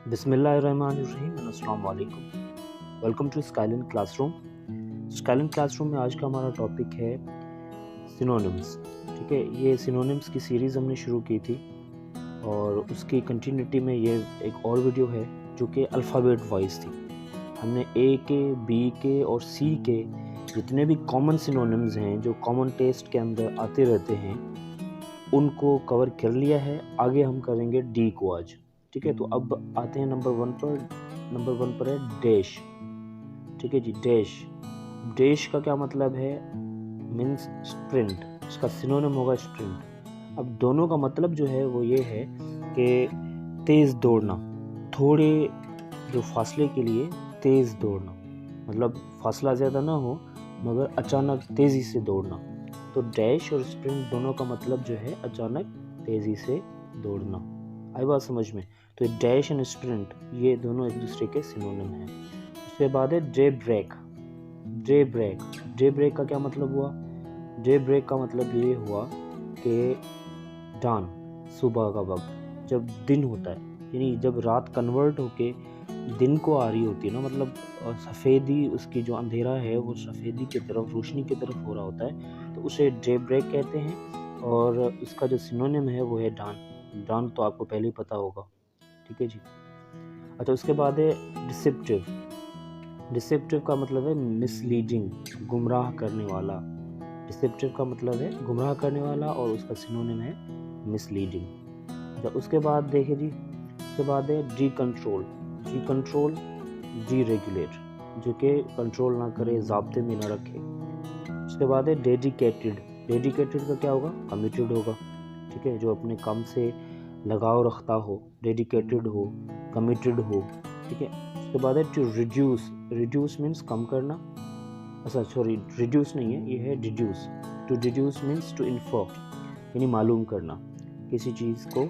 बिस्मिल्लाहिर्रहमानिर्रहीम अस्सलाम वालेकुम। Welcome to Skylan classroom. Skylan classroom में आज का हमारा टॉपिक है सिनोनिम्स। ठीक है, ये सिनोनिम्स की सीरीज़ हमने शुरू की थी और उसकी कंटिन्यूटी में ये एक और वीडियो है जो कि अल्फ़ाबेट वाइज थी। हमने ए के, बी के और सी के जितने भी कॉमन सिनोनिम्स हैं जो कॉमन टेस्ट के अंदर आते रहते हैं उनको कवर कर लिया है। आगे हम करेंगे डी को आज। ठीक है, तो अब आते हैं नंबर वन पर है डैश। ठीक है जी, डैश। डैश का क्या मतलब है? Means sprint. इसका सिनोनिम होगा स्प्रिंट। अब दोनों का मतलब जो है वो ये है कि तेज़ दौड़ना, थोड़े जो फासले के लिए तेज़ दौड़ना, मतलब फासला ज़्यादा ना हो मगर अचानक तेज़ी से दौड़ना। तो डैश और स्प्रिंट दोनों का मतलब जो है अचानक तेज़ी से दौड़ना। आई बात समझ में? तो डैश एंड स्प्रिंट ये दोनों एक दूसरे के सिनोनिम हैं। उसके बाद है daybreak. Daybreak. Daybreak का क्या मतलब हुआ? डे ब्रेक का मतलब ये हुआ कि डान, सुबह का वक्त, जब दिन होता है, यानी जब रात कन्वर्ट होके दिन को आ रही होती है ना, मतलब सफ़ेदी, उसकी जो अंधेरा है वो सफ़ेदी की तरफ, रोशनी की तरफ हो रहा होता है, तो उसे डे ब्रेक कहते हैं। और उसका जो सिनोनिम है वो है डान। डान तो आपको पहले ही पता होगा। ठीक है जी। अच्छा, उसके बाद है डिसेप्टिव। डिसेप्टिव का मतलब है मिसलीडिंग, गुमराह करने वाला। डिसेप्टिव का मतलब है गुमराह करने वाला और उसका सिनोनिम है मिसलीडिंग। अच्छा, उसके बाद देखिए जी, उसके बाद है D control. D control, D regulate, जो कि कंट्रोल ना करे, ज़ाब्ते में ना रखे। उसके बाद है डेडिकेटेड। डेडिकेटेड का क्या होगा? कमिटेड होगा। ठीक है, जो अपने काम से लगाव रखता हो, डेडिकेटेड हो, कमिटेड हो। ठीक है। उसके बाद है टू रिड्यूस। रिड्यूस मीन्स कम करना। अच्छा सॉरी, रिड्यूस नहीं है, ये है deduce. To deduce means to infer, यानी मालूम करना, किसी चीज़ को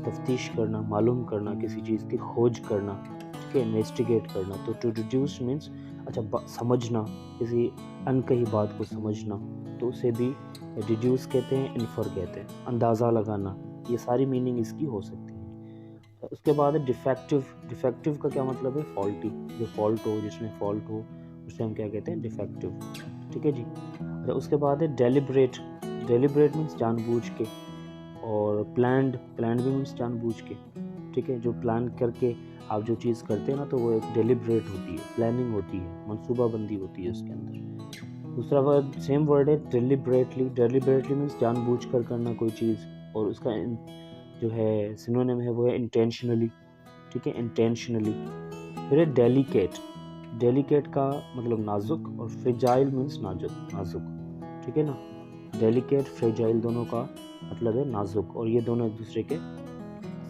तफ्तीश करना, मालूम करना, किसी चीज़ की खोज करना। ठीक है, इन्वेस्टिगेट करना। तो टू डिड्यूस मीन्स अच्छा समझना, किसी अनकही बात को समझना, तो उसे भी डिड्यूस कहते हैं, इन्फर कहते हैं, अंदाज़ा लगाना। ये सारी मीनिंग इसकी हो सकती है। उसके बाद है डिफेक्टिव। डिफेक्टिव का क्या मतलब है? फॉल्टी, जो फॉल्ट हो, जिसमें फॉल्ट हो, उसे हम क्या कहते हैं? डिफेक्टिव। ठीक है जी। अच्छा, उसके बाद है डेलिब्रेट। डेलिब्रेट मीन्स जानबूझ के, और प्लान्ड, प्लान्ड भी मीन्स जानबूझ के। ठीक है, जो प्लान करके आप जो चीज़ करते हैं ना, तो वो एक डेलिब्रेट होती है, प्लानिंग होती है, मनसूबाबंदी होती है उसके अंदर। दूसरा वर्ड, सेम वर्ड है डेलिब्रेटली। डेलिब्रेटली मीन्स जानबूझ कर करना कोई चीज़, और उसका जो है सिनोनिम है वो है इंटेंशनली। ठीक है, इंटेंशनली। फिर है डेलिकेट। डेलिकेट का मतलब नाजुक, और फ्रेजाइल मीन्स नाजुक, नाजुक। ठीक है ना, डेलिकेट फ्रेजाइल दोनों का मतलब है नाजुक, और ये दोनों एक दूसरे के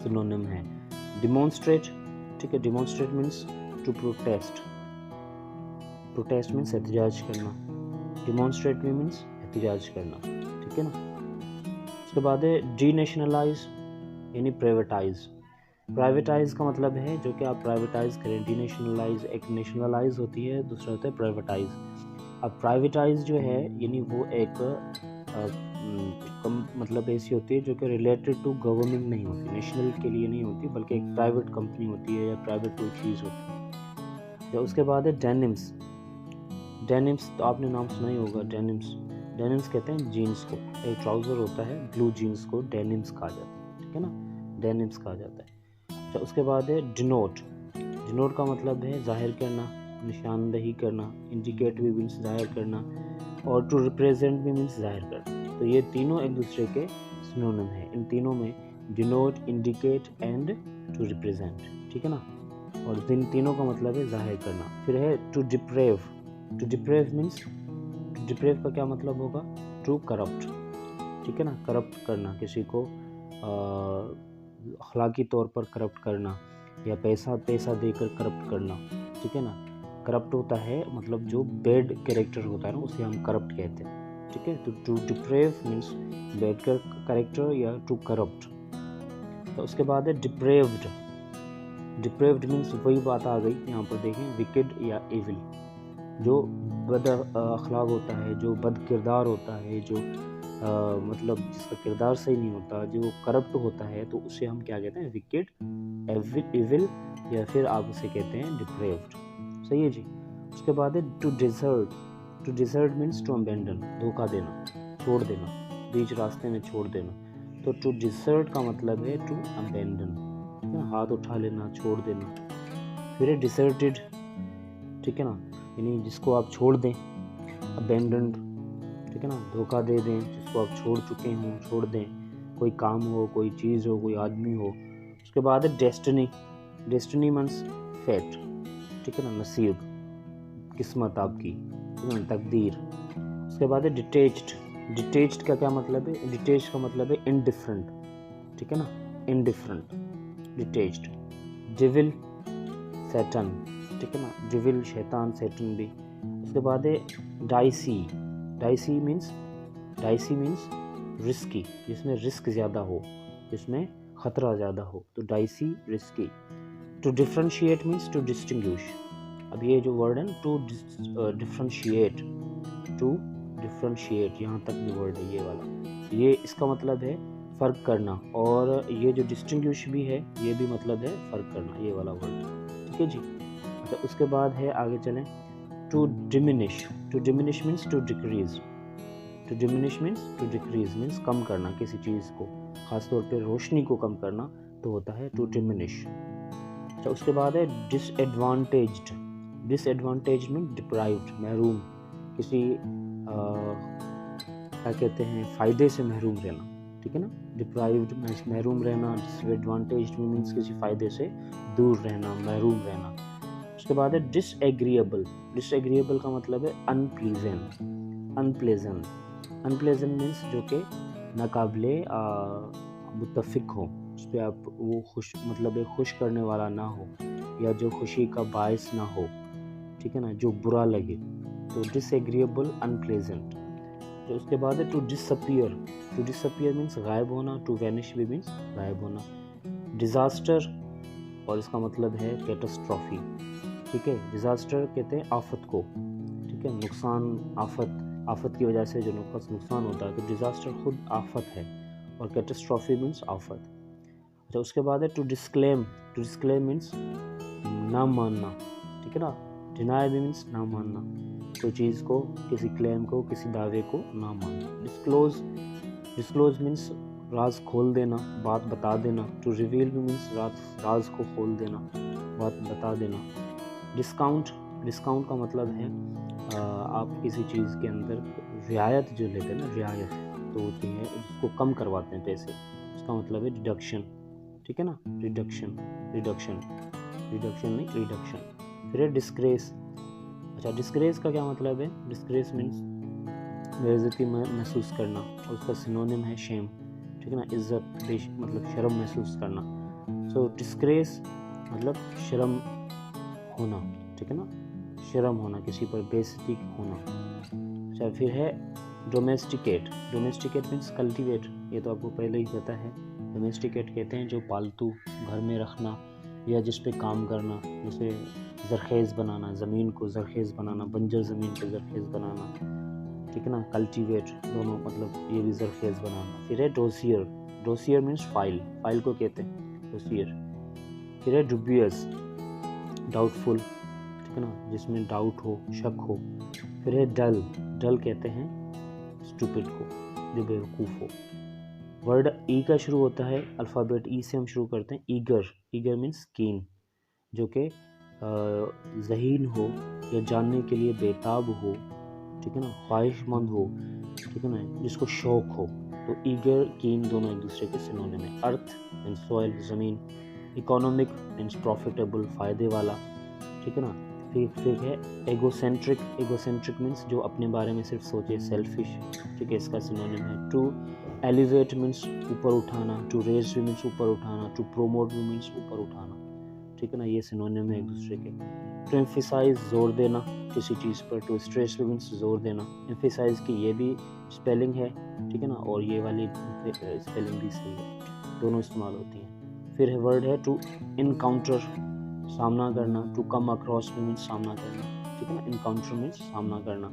सिनोनिम हैं। डिमॉन्स्ट्रेट। ठीक है, demonstrate means to protest. Protest means एहतजाज करना। डिमॉन्स्ट्रेट भी मीन्स एहतजाज करना। ठीक है ना। उसके बाद है डी नेशनलाइज, यानी प्राइवेटाइज। प्राइवेटाइज का मतलब है जो कि आप प्राइवेटाइज करें। डी नेशनलाइज एक नेशनलाइज होती है, दूसरा होता है प्राइवेटाइज। अब प्राइवेटाइज जो है यानी वो एक मतलब ऐसी होती है जो कि रिलेटेड टू गवर्नमेंट नहीं होती, नेशनल के लिए नहीं होती, बल्कि एक प्राइवेट कंपनी होती है या प्राइवेट कोई चीज़ होती है। तो उसके बाद है डेनिम्स। डेनिम्स तो आपने नाम सुना ही होगा, डेनिम्स। डेनिम्स कहते हैं जीन्स को। एक ट्राउज़र होता है ब्लू जीन्स को डेनिम्स कहा जाता है। ठीक है ना, डेनिम्स कहा जाता है। अच्छा, उसके बाद है डिनोट। डिनोट का मतलब है जाहिर करना, निशानदही करना। इंडिकेट भी मीन्स जाहिर करना, और टू रिप्रेजेंट भी मीन्स जाहिर करना। तो ये तीनों एक दूसरे के सिनोनिम है। इन तीनों में denote, indicate and to represent. ठीक है ना, और इन तीनों का मतलब है जाहिर करना। फिर है to deprive. To deprive means, to deprive का क्या मतलब होगा? To corrupt. ठीक है ना, करप्ट करना, किसी को अखलाकी तौर पर करप्ट करना, या पैसा देकर करप्ट करना। ठीक है ना, करप्ट होता है मतलब जो बैड कैरेक्टर होता है ना, उसे हम करप्ट कहते हैं। ठीक है, तो to deprive means bad character या टू करप्ट। तो उसके बाद है डिप्रेव्ड। डिप्रेव्ड मीन्स वही बात आ गई यहाँ पर, देखें, विकेड या एविल। जो बद अखलाक होता है, जो बद किरदार होता है, जो मतलब जिसका किरदार सही नहीं होता, जो करप्ट होता है, तो उसे हम क्या कहते हैं? विकेड, इविल, या फिर आप उसे कहते हैं डिप्रेव्ड। सही है जी। उसके बाद है to desert. To desert means to abandon, धोखा देना, छोड़ देना, बीच रास्ते में छोड़ देना। तो टू डिजर्ट का मतलब है टू अबेंडन, हाथ उठा लेना, छोड़ देना। फिर है डिसर्टेड, ठीक है ना, यानी जिसको आप छोड़ दें, अबेंडन्ड, ठीक है ना, धोखा दे दें, जिसको आप छोड़ चुके हों, छोड़ दें, कोई काम हो, कोई चीज़ हो, कोई आदमी हो। उसके बाद है डेस्टिनी। डेस्टिनी मीन्स फेट, ठीक है ना, नसीब, किस्मत आपकी, ठीक है ना, तकदीर। उसके बाद है डिटेच्ड। डिटेच्ड का क्या मतलब है? डिटेच्ड का मतलब है इनडिफरेंट, ठीक है ना, इनडिफरेंट, डिटेच्ड। डिविल, सैटन, ठीक है ना, डिविल शैतान, सैटन भी। उसके बाद है डाइसी। डाइसी मीन्स रिस्की, जिसमें रिस्क ज़्यादा हो, जिसमें खतरा ज़्यादा हो, तो dicey, risky. To differentiate means to distinguish. अब ये जो वर्ड है ना, टू डिफ्रेंशिएट, यहाँ तक भी वर्ड है ये वाला, ये इसका मतलब है फ़र्क करना, और ये जो डिस्टिंग्विश भी है, ये भी मतलब है फ़र्क करना, ये वाला वर्ड, ठीक है जी। अच्छा, उसके बाद है, आगे चलें, to diminish. To diminish means to decrease. To diminish means to decrease, means कम करना किसी चीज़ को, खासतौर पे रोशनी को कम करना, तो होता है टू डिमिनिश। अच्छा, उसके बाद है डिसएडवांटेज्ड। डिसएडवांटेज्ड मीन्स डिप्राइव्ड, महरूम, किसी क्या कहते हैं, फ़ायदे से महरूम रहना, ठीक है ना। डिप्राइव्ड मीन्स महरूम रहना, डिसएडवांटेज्ड मीन्स किसी फ़ायदे से दूर रहना, महरूम रहना। उसके बाद है डिसएग्रीएबल। डिसएग्रीएबल का मतलब है अनप्लीजेंट। अनप्लेजेंट, अनप्लेजेंट मीन्स जो कि नाकाबिले मुत्तफिक हो, उस पर आप वो खुश, मतलब एक खुश करने वाला ना हो, या जो खुशी का बायस ना हो, ठीक है ना, जो बुरा लगे, तो डिसएग्रीएबल, अनप्लेजेंट। तो उसके बाद है to disappear. To disappear means गायब होना, टू वैनिश भी मीन्स गायब होना। डिज़ास्टर, और इसका मतलब है कैटास्ट्रॉफी, ठीक है। डिज़ास्टर कहते हैं आफत को, ठीक है, नुकसान, आफत की वजह से जो नुकसान होता है, तो डिज़ास्टर खुद आफत है, और कैटास्ट्रॉफी मीन्स आफत। अच्छा, उसके बाद है to disclaim. To disclaim means ना मानना, ठीक है ना, डिनाई भी मीन्स ना मानना, कोई चीज़ को, किसी क्लेम को, किसी दावे को ना मानना। डिस्क्लोज, डिस्क्लोज मीन्स राज खोल देना, बात बता देना। टू रिवील भी मीन्स राज को खोल देना, बात बता देना। डिस्काउंट, डिस्काउंट का मतलब है आप किसी चीज़ के अंदर रियायत जो लेते हैं ना, रियायत तो होती है, उसको कम करवाते हैं पैसे, उसका मतलब है डिडक्शन, ठीक है ना, रिडक्शन, रिडक्शन, रिडक्शन नहीं, रिडक्शन। फिर है डिस्ग्रेस। अच्छा, डिस्ग्रेस का क्या मतलब है? डिस्ग्रेस मीन्स बेइज्जती महसूस करना, और उसका सिनोनिम है शेम, ठीक है ना, इज्जत, मतलब शर्म महसूस करना। सो डिस्ग्रेस मतलब शर्म होना, ठीक है ना, शर्म होना, किसी पर बेइज्जती होना। अच्छा, फिर है डोमेस्टिकेट। डोमेस्टिकेट मीन्स कल्टीवेट, ये तो आपको पहले ही पता है। डोमेस्टिकेट कहते हैं जो पालतू, घर में रखना, या जिस पे काम करना, जैसे ज़रखेज़ बनाना, ज़मीन को ज़रखेज़ बनाना, बंजर ज़मीन को ज़रखेज़ बनाना, ठीक है ना। कल्टीवेट दोनों मतलब ये भी ज़रखेज़ बनाना। फिर है dossier. Dossier means file, file को कहते हैं डोसियर। फिर है डुबियस, डाउटफुल, ठीक है ना, जिसमें डाउट हो, शक हो। फिर है डल। डल कहते हैं स्टूपिड को, जो बेवकूफ़ हो। वर्ड ई का शुरू होता है, अल्फ़ाबेट ई से हम शुरू करते हैं। ईगर, ईगर मीन्स कीन, जो कि ज़हीन हो, या जानने के लिए बेताब हो, ठीक है ना, ख्वाहिशमंद हो, ठीक है ना, जिसको शौक हो। तो ईगर, कीन दोनों एक दूसरे के सिनोनिम है। अर्थ मीन्स सॉइल, ज़मीन। इकोनॉमिक मीन्स प्रॉफिटेबल, फ़ायदे वाला, ठीक है ना। फिर है एगोसेंट्रिक। एगोसेंट्रिक मीन्स जो अपने बारे में सिर्फ सोचे, सेल्फिश, ठीक है, इसका सिनोनिम है। टू एलिवेट मीन्स ऊपर उठाना, टू रेज भी मीन्स ऊपर उठाना, टू प्रोमोट भी मीन्स ऊपर उठाना, ठीक है ना, ये सिनोनिम है एक दूसरे के। टू एम्फिसाइज, जोर देना किसी चीज़ पर। टू स्ट्रेस भी मीन्स जोर देना। एम्फिसाइज की ये भी स्पेलिंग है, ठीक है ना, और ये वाली स्पेलिंग भी सही है, दोनों इस्तेमाल होती हैं। फिर है वर्ड है टू इनकाउंटर, सामना करना। टू कम अक्रॉस भी मीन्स सामना करना, ठीक है ना, इनकाउंटर मीन्स सामना करना।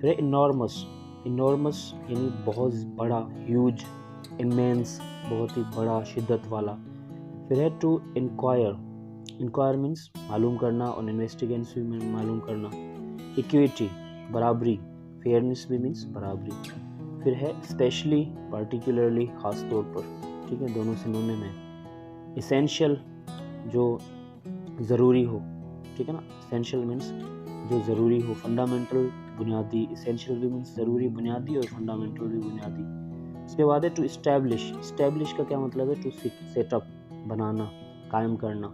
फिर है इनॉर्मस। इनॉर्मस यानी बहुत बड़ा, ह्यूज, इमेंस बहुत ही बड़ा, शिद्दत वाला। फिर है टू इंक्वायर, इंक्वायर मीन्स मालूम करना, और इन्वेस्टिगेट भी मालूम करना। इक्विटी बराबरी, फेयरनेस भी मीन्स बराबरी। फिर है स्पेशली, पार्टिकुलरली, ख़ास तौर पर, ठीक है, दोनों सिनोनिम है। इसेंशियल जो ज़रूरी हो, ठीक है ना, इसेंशियल मीन्स जो ज़रूरी हो। फंडामेंटल बुनियादी, इसेंशियल भी मीन्स ज़रूरी, बुनियादी, और फंडामेंटल भी बुनियादी। उसके बाद है टू इस्टेब्लिश, इस्टेब्लिश का क्या मतलब है, टू सेटअप, बनाना, कायम करना।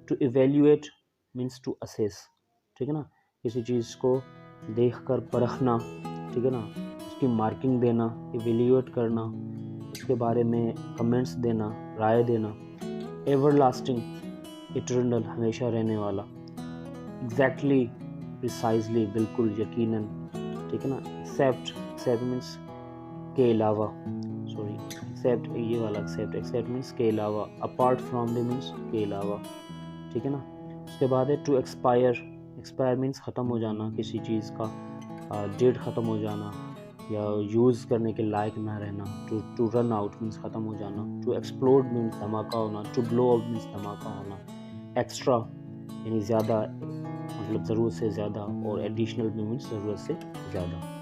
To evaluate means to assess, ठीक है ना, किसी चीज़ को देख कर परखना, ठीक है ना, उसकी मार्किंग देना, इवेल्यूएट करना, उसके बारे में कमेंट्स देना, राय देना। एवरलास्टिंग, इटर्नल, हमेशा रहने वाला। एग्जैक्टली, प्रिसाइजली, बिल्कुल, यकीनन, ठीक है ना। एक्सेप्ट, एक्सेप्ट मीन्स के अलावा, सॉरी, एक्सेप्ट ये वाला एक्सेप्ट, एक्सेप्ट मीन्स के अलावा। अपार्ट फ्रॉम भी मीन्स के अलावा, ठीक है ना। उसके बाद है टू एक्सपायर, एक्सपायर मीन्स ख़त्म हो जाना, किसी चीज़ का डेट ख़त्म हो जाना या यूज़ करने के लायक ना रहना। टू रन आउट मीन्स ख़त्म हो जाना। टू एक्सप्लोड मीन्स धमाका होना। टू ब्लो अप मीन्स धमाका होना। एक्स्ट्रा यानी ज़्यादा, मतलब ज़रूरत से ज़्यादा, और एडिशनल भी मीन्स ज़रूरत से ज़्यादा।